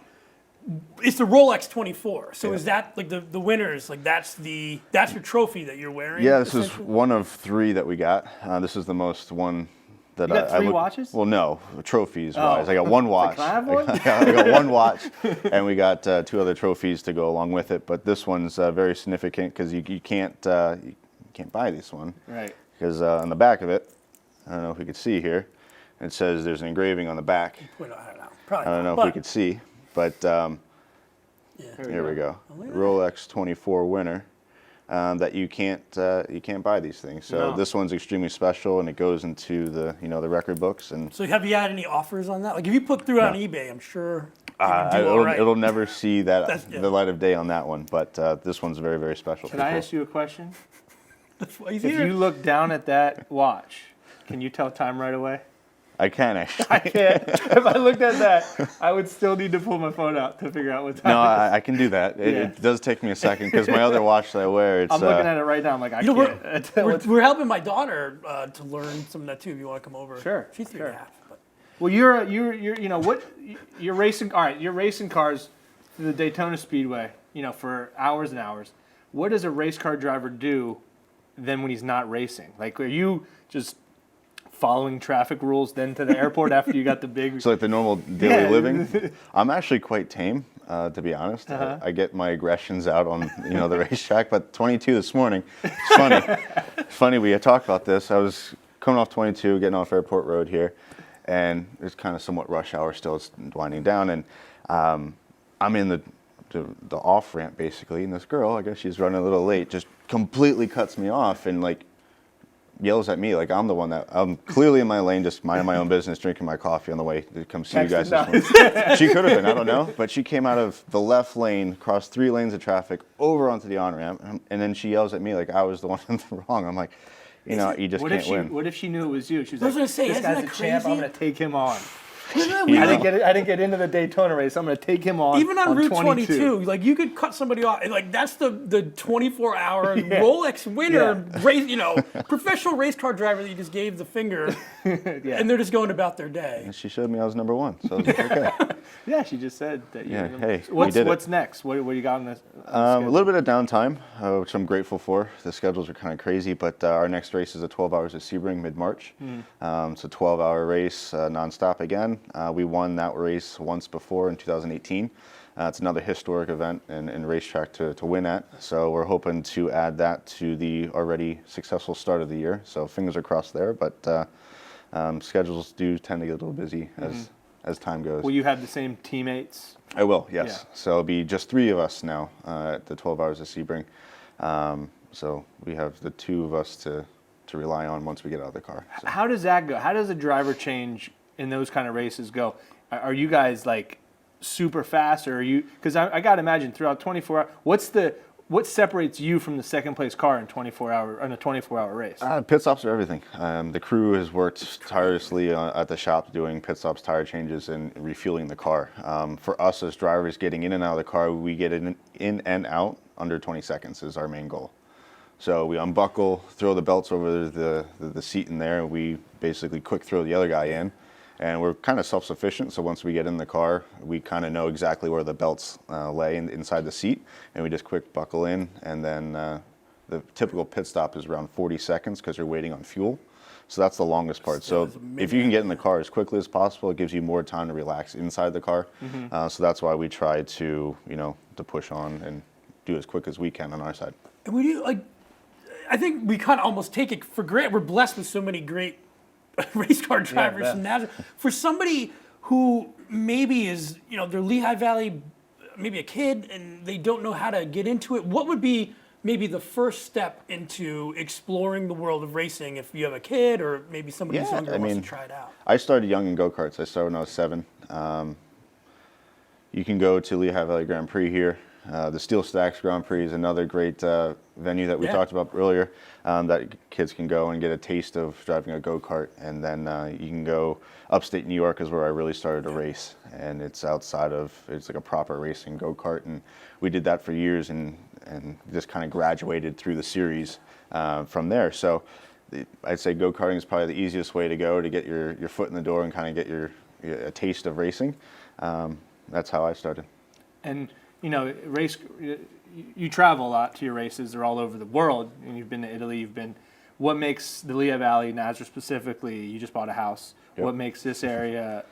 It's the Rolex 24. So is that like the winners? Like that's your trophy that you're wearing? Yeah, this is one of 3 that we got. This is the most one that you got 3 watches? Well, no, trophies wise. I got 1 watch. Can I have one? I got 1 watch, and we got 2 other trophies to go along with it. But this one's very significant because you can't buy this one. Right. Because on the back of it, I don't know if we could see here, it says there's an engraving on the back. Well, I don't know. Probably I don't know if we could see, but here we go. Rolex 24 winner. That you can't buy these things. So this one's extremely special, and it goes into the the record books. And so have you had any offers on that? Like if you put through it on eBay, I'm sure it'll never see the light of day on that one. But this one's very, very special. Can I ask you a question? That's why he's if here. you look down at that watch, can you tell time right away? I can actually. I can't. If I looked at that, I would still need to pull my phone out to figure out what time. No, it is. I can do that. It does take me a second because my other watch that I wear, it's. I'm looking at it right now. I'm like, I can't. We're helping my daughter to learn some of that too. If you want to come over, Sure. She's 3.5. But. Well, you're racing. All right, you're racing cars through the Daytona Speedway. For hours and hours. What does a race car driver do then when he's not racing? Like, are you just following traffic rules then to the airport after you got the big... So like the normal daily living? I'm actually quite tame, to be honest. I get my aggressions out on the racetrack, but 22 this morning, it's funny. It's funny, we had talked about this. I was coming off 22, getting off Airport Road here, and it's kind of somewhat rush hour still. It's winding down, and I'm in the off-ramp basically, and this girl, I guess she's running a little late, just completely cuts me off and like yells at me like I'm the one that I'm clearly in my lane, just minding my own business, drinking my coffee on the way to come see you guys this morning. She could have been, I don't know, but she came out of the left lane, crossed 3 lanes of traffic, over onto the on-ramp, and then she yells at me like I was the one in the wrong. I'm like, you just can't win. What if she knew it was you? She was I was like, gonna say, this guy's a champ, I'm going to take him on. I didn't get into the Daytona race. I'm going to take him on. Even on Route 22, like you could cut somebody off. Like that's the 24-hour Rolex winner, race, professional race car driver that you just gave the finger, and they're just going about their day. And she showed me I was number 1, so it was okay. Yeah, she just said that. Hey, what's next? What do you got on this? A little bit of downtime, which I'm grateful for. The schedules are kind of crazy, but our next race is at 12 hours at Sebring mid-March. It's a 12-hour race, nonstop again. We won that race once before in 2018. It's another historic event and racetrack to win at. So we're hoping to add that to the already successful start of the year. So fingers are crossed there, but schedules do tend to get a little busy as time goes. Will you have the same teammates? I will, yes. Yeah. So it'll be just 3 of us now at the 12 hours of Sebring. So we have the 2 of us to rely on once we get out of the car. So. How does that go? How does a driver change in those kind of races go? Are you guys like super fast, or are you? Because I got to imagine throughout 24 hours, what separates you from the second place car in a 24-hour race? Pit stops are everything. The crew has worked tirelessly at the shop doing pit stops, tire changes, and refueling the car. For us as drivers, getting in and out of the car, we get in and out under 20 seconds is our main goal. So we unbuckle, throw the belts over the seat in there, and we basically quick throw the other guy in. And we're kind of self-sufficient, so once we get in the car, we kind of know exactly where the belts lay inside the seat, and we just quick buckle in, and then the typical pit stop is around 40 seconds because you're waiting on fuel. So that's the longest part. So if you can get in the car as quickly as possible, it gives you more time to relax inside the car. So that's why we try to push on and do as quick as we can on our side. And we do, I think we kind of almost take it for granted. We're blessed with so many great race car drivers from Nazareth. For somebody who maybe is, they're Lehigh Valley, maybe a kid, and they don't know how to get into it, what would be maybe the first step into exploring the world of racing if you have a kid or maybe somebody who's younger wants to try it out? I started young in go-karts. I started when I was 7. You can go to Lehigh Valley Grand Prix here The Steel Stacks Grand Prix is another great venue that we talked about earlier, that kids can go and get a taste of driving a go-kart. And then you can go upstate New York is where I really started to race. And it's outside of, it's like a proper racing go-kart. And we did that for years and just kind of graduated through the series from there. So I'd say go-karting is probably the easiest way to go to get your foot in the door and kind of get a taste of racing. That's how I started. And you know, you travel a lot to your races. They're all over the world, and you've been to Italy. What makes the Lehigh Valley, Nazareth specifically? You just bought a house. Yep. What makes this area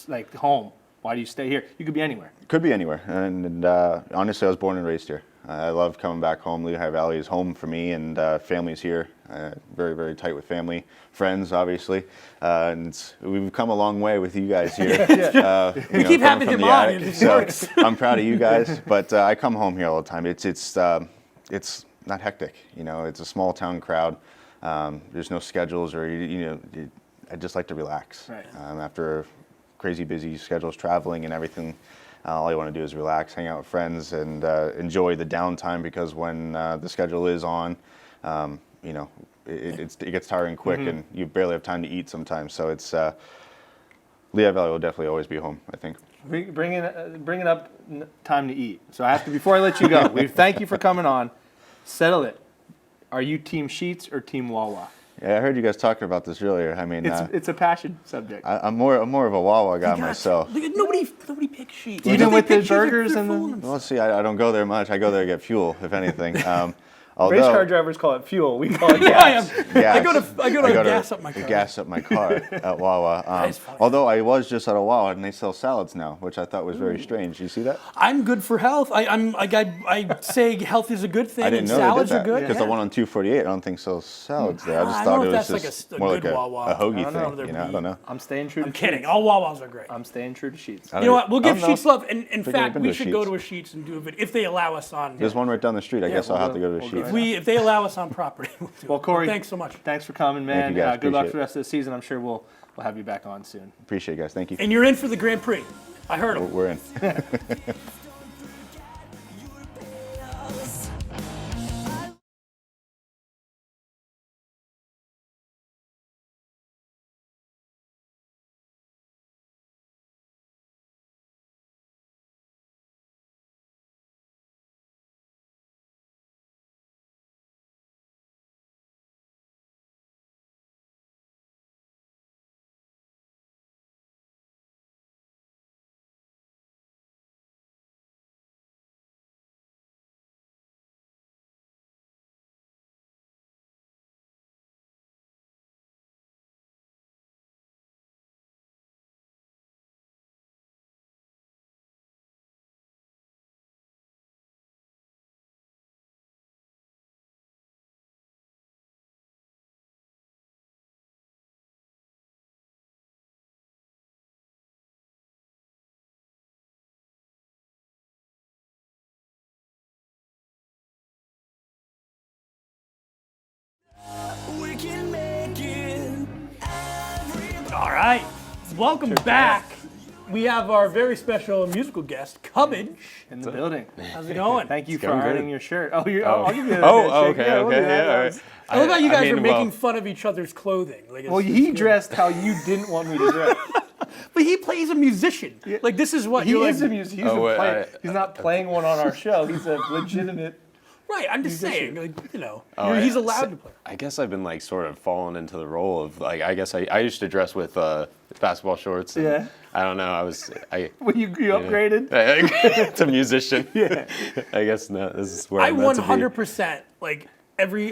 like home? Why do you stay here? You could be anywhere. Could be anywhere, and honestly, I was born and raised here. I love coming back home. Lehigh Valley is home for me, and family's here. Very, very tight with family, friends, obviously, and we've come a long way with you guys here. We keep having him on, and it works. I'm proud of you guys, but I come home here all the time. It's not hectic, you know. It's a small town crowd. There's no schedules, or I just like to relax. Right. After crazy busy schedules, traveling and everything. All I want to do is relax, hang out with friends, and enjoy the downtime, because when the schedule is on, it gets tiring quick, and you barely have time to eat sometimes. So it's Lehigh Valley will definitely always be home, I think. Bringing up time to eat. So I have to, before I let you go, we thank you for coming on. Settle it. Are you Team Sheets or Team Wawa? Yeah, I heard you guys talking about this earlier. I mean, it's a passion subject. I'm more of a Wawa guy myself. Nobody picks Sheets. Even with the burgers and the. Well, see, I don't go there much. I go there to get fuel, if anything. Race car drivers call it fuel. We call it gas. I go to gas up my car. Gas up my car at Wawa. Although I was just at a Wawa and they sell salads now, which I thought was very strange. You see that? I'm good for health. I say health is a good thing. I didn't know salads they did that, are good. because the one on 248, I don't think sells salads there. I just thought it was just more like a hoagie thing. I don't know. I'm staying true. I'm kidding. All Wawas are great. I'm staying true to Sheets. You know what? We'll give Sheets love. And in fact, we should go to a Sheets and do a video if they allow us on. There's one right down the street. I guess I'll have to go to a Sheets. If they allow us on property, we'll do it. Well, Corey, thanks so much. Thanks for coming, man. Thank you guys. Good luck for the rest of the season. I'm sure we'll have you back on soon. Appreciate it, guys. Thank you. And you're in for the Grand Prix. I heard him. We're in. All right, welcome back. We have our very special musical guest, Cubbage, in the building. How's it going? Thank you for ironing your shirt. I'll give you Oh, okay, all right. I love how you guys are making fun of each other's clothing. Like, well, he dressed how you didn't want me to dress. But he plays a musician. Like, this is what he you're is a musician. He's a player. He's not playing one on our show. He's a legitimate. Right, I'm just musician. saying, like, he's allowed to play. I guess I've been like sort of falling into the role of like, I guess I used to dress with basketball shorts. And Yeah. I don't know. Well, you upgraded to musician. Yeah. I guess this is where I I'm meant to be. 100% like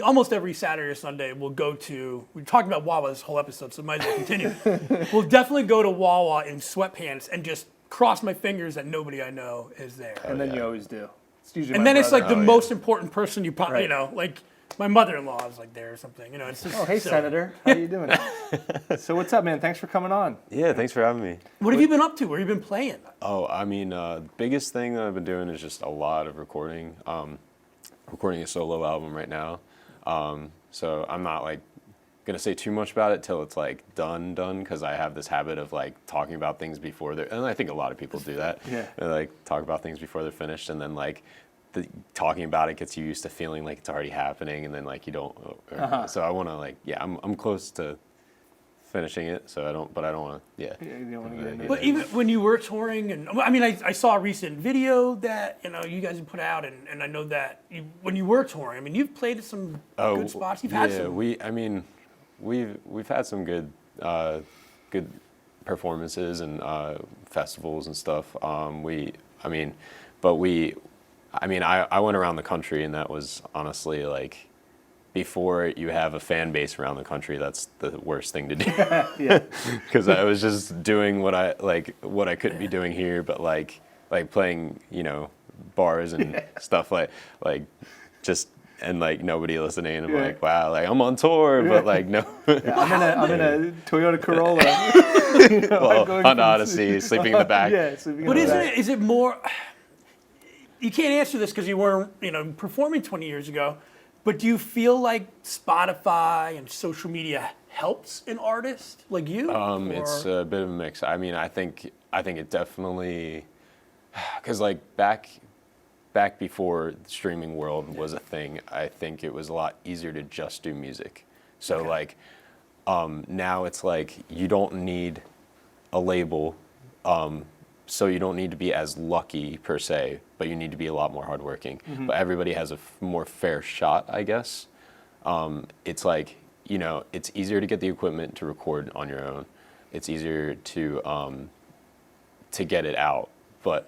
almost every Saturday or Sunday we'll go to. We're talking about Wawa this whole episode, so might as well continue. We'll definitely go to Wawa in sweatpants and just cross my fingers that nobody I know is there. And then you always do. And then it's like the most important person you probably, like my mother-in-law is like there or something. It's just. Oh, hey, silly. Senator. How you doing? So what's up, man? Thanks for coming on. Yeah, thanks for having me. What have you been up to? Where have you been playing? Oh, I mean, the biggest thing that I've been doing is just a lot of recording. Recording a solo album right now. So I'm not like gonna say too much about it till it's like done, because I have this habit of like talking about things before they're, and I think a lot of people do that. Yeah. They, like talk about things before they're finished, and then like talking about it gets you used to feeling like it's already happening, and then like you don't. So I want to like, I'm close to finishing it, so I don't want to. Yeah. You don't want to get into But even when you were touring, and I mean, I saw a recent video that you guys have put out, and I know that when you were touring, I mean, you've played at some good spots. You've had some. We've had some good performances and festivals and stuff. I went around the country, and that was honestly like, before you have a fan base around the country, that's the worst thing to do. Yeah. Because I was just doing what I couldn't be doing here, but like playing, bars and stuff like just, and like nobody listening. I'm like, wow, like I'm on tour, but like no. I'm in a Toyota Corolla. Honda Odyssey, sleeping in the back. Yeah, sleeping But in the back. is it more? You can't answer this because you weren't, performing 20 years ago. But do you feel like Spotify and social media helps an artist like you? It's a bit of a mix. I mean, I think it definitely, because like back before the streaming world was a thing, I think it was a lot easier to just do music. So like now it's like you don't need a label, so you don't need to be as lucky per se, but you need to be a lot more hardworking. Mm-hmm. But everybody has a more fair shot, I guess. It's like, it's easier to get the equipment to record on your own. It's easier to get it out,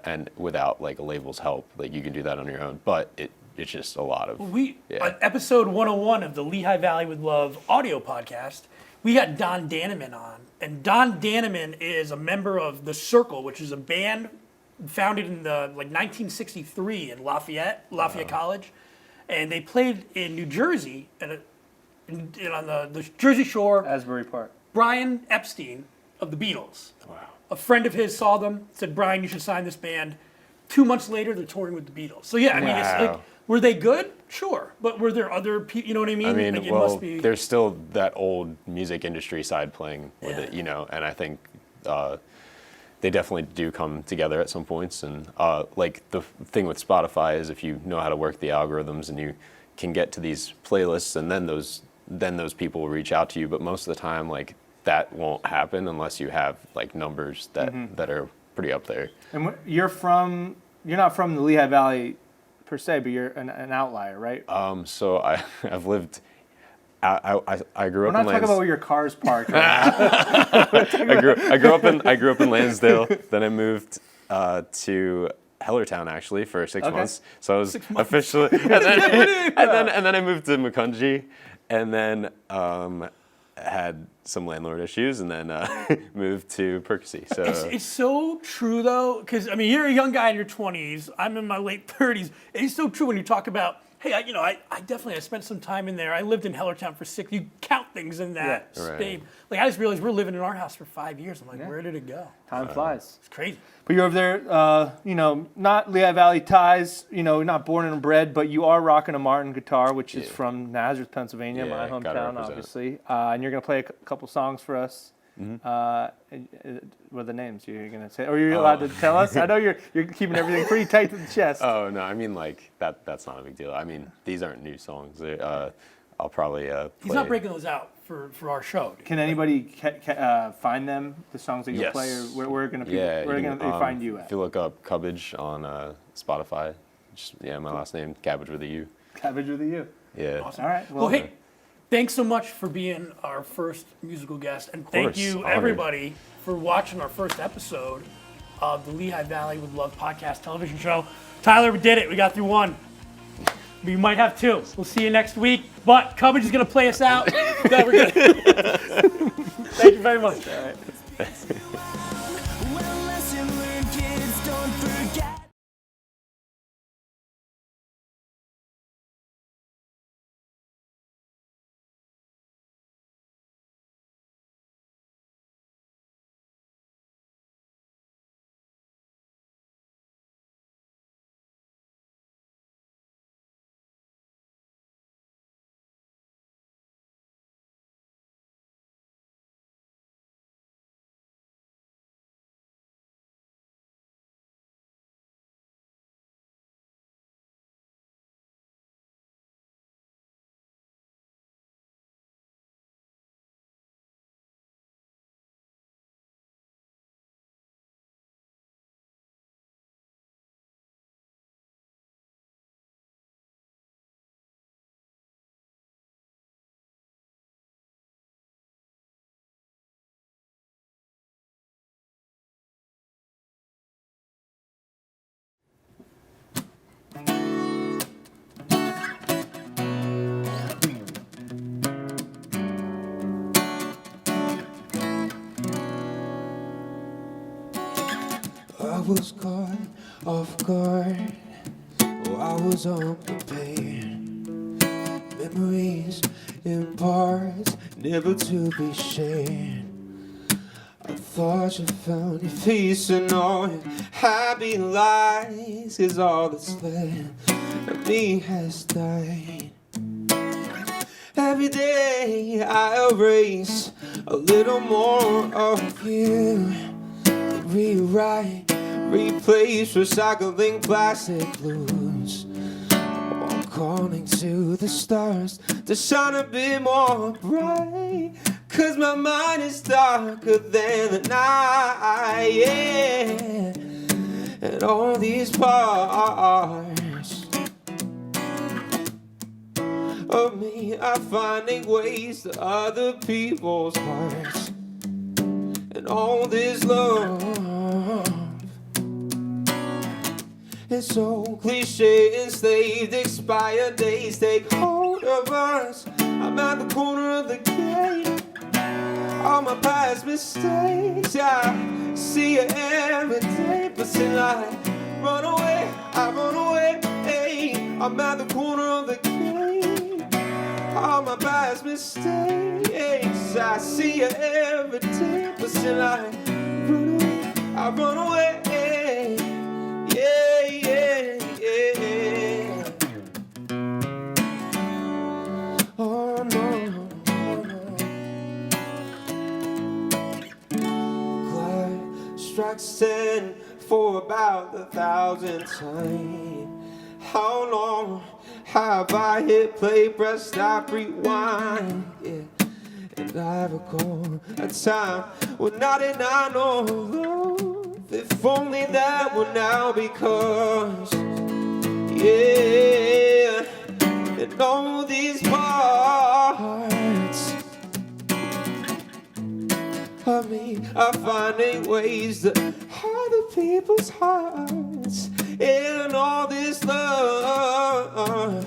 and without like a label's help, like you can do that on your own. But it's just a lot of on episode 101 of the Lehigh Valley with Love audio podcast, we got Don Daneman on. And Don Daneman is a member of The Circle, which is a band founded in 1963 in Lafayette College. And they played in New Jersey on the Jersey Shore. Asbury Park. Brian Epstein of the Beatles. Wow. A friend of his saw them, said, Brian, you should sign this band. 2 months later, they're touring with the Beatles. So yeah, I mean, it's like, were they good? Sure. But were there other people, you know what I mean? I mean, like, there's still that old music industry side playing with it, and I think they definitely do come together at some points. And like the thing with Spotify is if you know how to work the algorithms and you can get to these playlists, and then those people will reach out to you. But most of the time, like that won't happen unless you have like numbers that are pretty up there. And you're not from the Lehigh Valley per se, but you're an outlier, right? So I've lived. I grew up in Lansdale. We're not talking about where your car's parked. Right I grew up in Lansdale. Then I moved to Hellertown actually for 6 months. So I was officially, and then I moved to Macungie, and then had some landlord issues, and then moved to Percy. So it's so true though, because I mean, you're a young guy in your 20s. I'm in my late 30s. It's so true when you talk about, hey, I definitely spent some time in there. I lived in Hellertown for 6. You count things in that state. Right. Like I just realized we're living in our house for 5 years. I'm like, where did it go? Time flies. It's crazy. But you're over there, not Lehigh Valley ties. Not born and bred, but you are rocking a Martin guitar, which is from Nazareth, Pennsylvania, my hometown, obviously. And you're gonna play a couple songs for us. Mm-hmm. What are the names you're gonna say? Or are you allowed to tell us? I know you're keeping everything pretty tight to the chest. Oh no, I mean like that's not a big deal. I mean these aren't new songs. I'll probably play. He's not breaking those out for our show. Can anybody find them? The songs that you play, or where gonna they find you at? If you look up Cubbage on Spotify, my last name Cubbage with a U. Cubbage with a U. Yeah. Awesome. All right. Well, hey, thanks so much for being our first musical guest, and thank you everybody for watching our first episode of the Lehigh Valley with Love podcast television show. Tyler, we did it. We got through one. We might have 2. We'll see you next week. But Cubbage is going to play us out. No, we're good. Thank you very much. All right. was caught off guard. Oh, I was unprepared. Memories in parts, never to be shared. I thought you found your peace and all your happy lies, 'cause all that's left of me has died. Every day I erase a little more of you. Rewrite, replace, recycling plastic blues. I'm calling to the stars to shine a bit more bright, 'cause my mind is darker than the night, yeah. And all these parts of me are finding ways to other people's hearts. And all this love, it's so cliche, enslaved, expired days take hold of us. I'm at the corner of the gate, all my past mistakes, I see it every day, but still I run away, hey. I'm at the corner of the gate, all my past mistakes, I see it every day, but still I run away, yeah, yeah, yeah. Oh no. Strikes 10 for about the 1,000th time. How long have I hit play, press stop, rewind? Yeah. And I recall a time when I did not know love. If only that were now, because yeah, and all these parts of me are finding ways to other people's hearts. And all this love,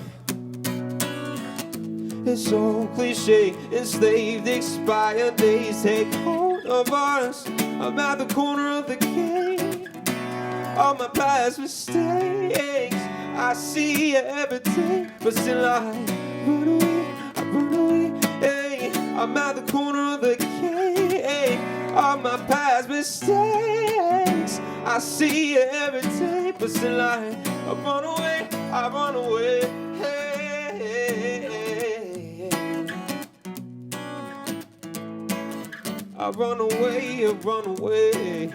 it's so cliche, enslaved, expired days take hold of us. I'm at the corner of the gate, all my past mistakes, I see every day, but still I run away, hey. I'm at the corner of the gate, all my past mistakes, I see every day, but still I run away, hey. I run away, I run away.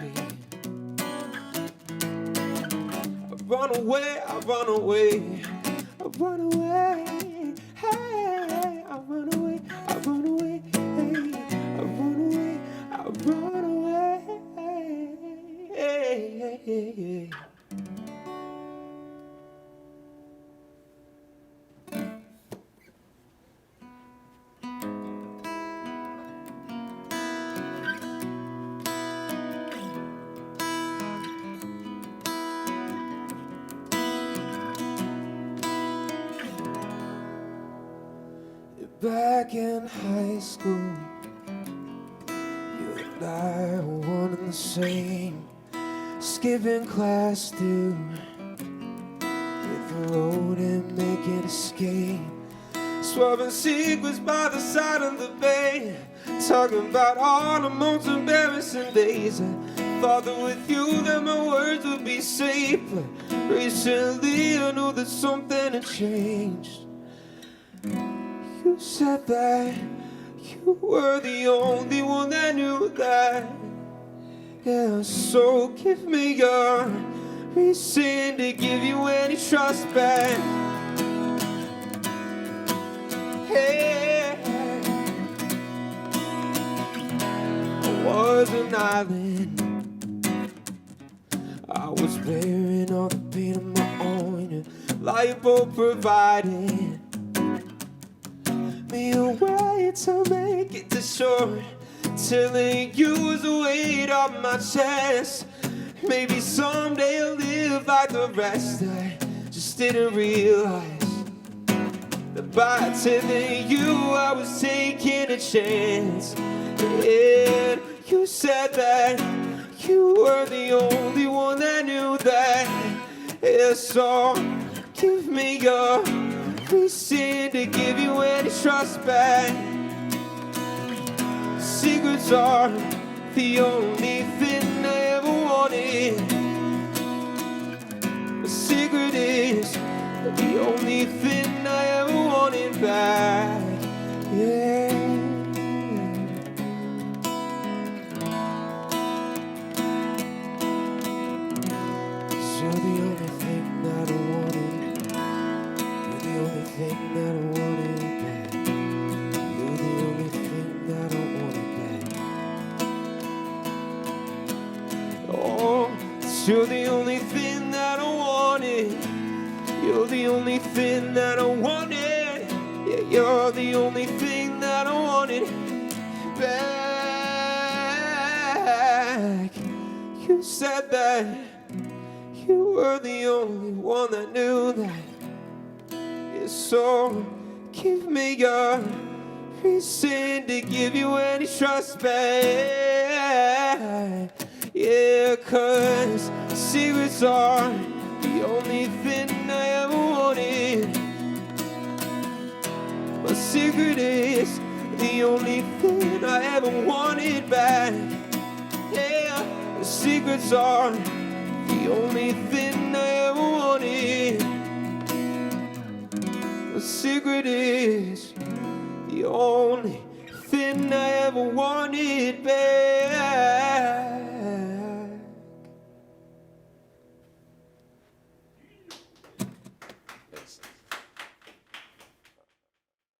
I run away, I run away. I run away, hey. I run away, I run away, hey. I run away, I run away, hey. Back in high school, you and I were one and the same, skipping class to hit the road and make an escape, swapping secrets by the side of the bay, talking about all the most embarrassing days. I thought that with you that my words would be safe, but recently I knew that something had changed. You said that you were the only one that knew that. Yeah, so give me your reason to give you any trust back. Hey, I was an island, I was bearing all the pain on my own, lipo provided me a way to make it to shore, telling you was the weight off my chest. Maybe someday I'll live like the rest. I just didn't realize that by telling you I was taking a chance. And you said that you were the only one that knew that. Yeah, so give me your reason to give you any trust back. Secrets are the only thing I ever wanted. A secret is the only thing I ever wanted back. Yeah. You're the only thing that I wanted. You're the only thing that I wanted back. You're the only thing that I wanted back. Oh, you're the only thing that I wanted. You're the only thing that I wanted. Yeah, you're the only thing that I wanted back. You said that you were the only one that knew that. Yeah, so give me your reason to give you any trust back. Yeah, 'cause secrets are the only thing I ever wanted. My secret is the only thing I ever wanted back. Yeah, the secrets are the only thing I ever wanted. The secret is the only thing I ever wanted, babe.